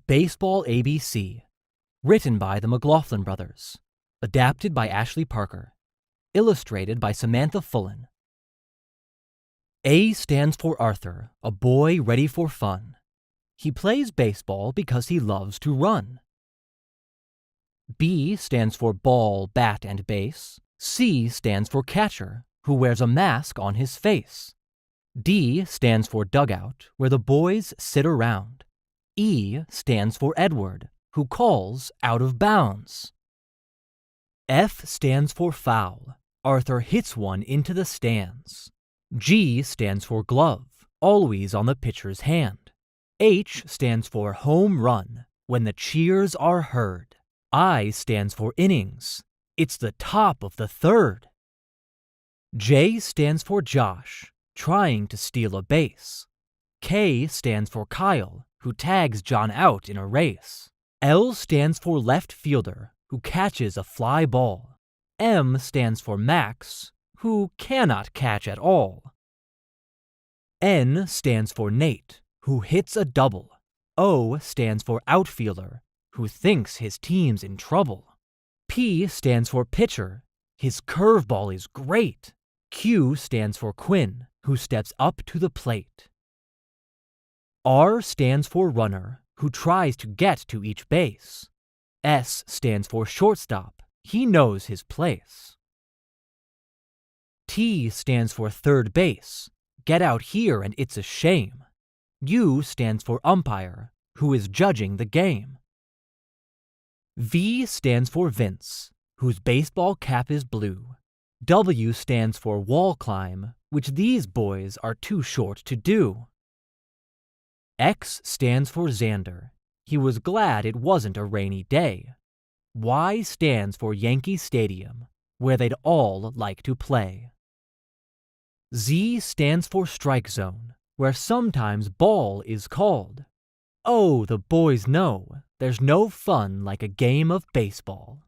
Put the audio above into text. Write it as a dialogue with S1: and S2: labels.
S1: Baseball ABC, written by the McLaughlin brothers, adapted by Ashley Parker, illustrated by Samantha Fullen. A stands for Arthur, a boy ready for fun. He plays baseball because he loves to run. B stands for ball, bat, and base. C stands for catcher, who wears a mask on his face. D stands for dugout, where the boys sit around. E stands for Edward, who calls out of bounds. F stands for foul. Arthur hits one into the stands. G stands for glove, always on the pitcher's hand. H stands for home run, when the cheers are heard. I stands for innings. It's the top of the third. J stands for Josh, trying to steal a base. K stands for Kyle, who tags John out in a race. L stands for left fielder, who catches a fly ball. M stands for Max, who cannot catch at all. N stands for Nate, who hits a double. O stands for outfielder, who thinks his team's in trouble. P stands for pitcher. His curveball is great. Q stands for Quinn, who steps up to the plate. R stands for runner, who tries to get to each base. S stands for shortstop. He knows his place. T stands for third base. Get out here and it's a shame. U stands for umpire, who is judging the game. V stands for Vince, whose baseball cap is blue. W stands for wall climb, which these boys are too short to do. X stands for Xander. He was glad it wasn't a rainy day. Y stands for Yankee Stadium, where they'd all like to play. Z stands for strike zone, where sometimes ball is called. Oh, the boys know there's no fun like a game of baseball.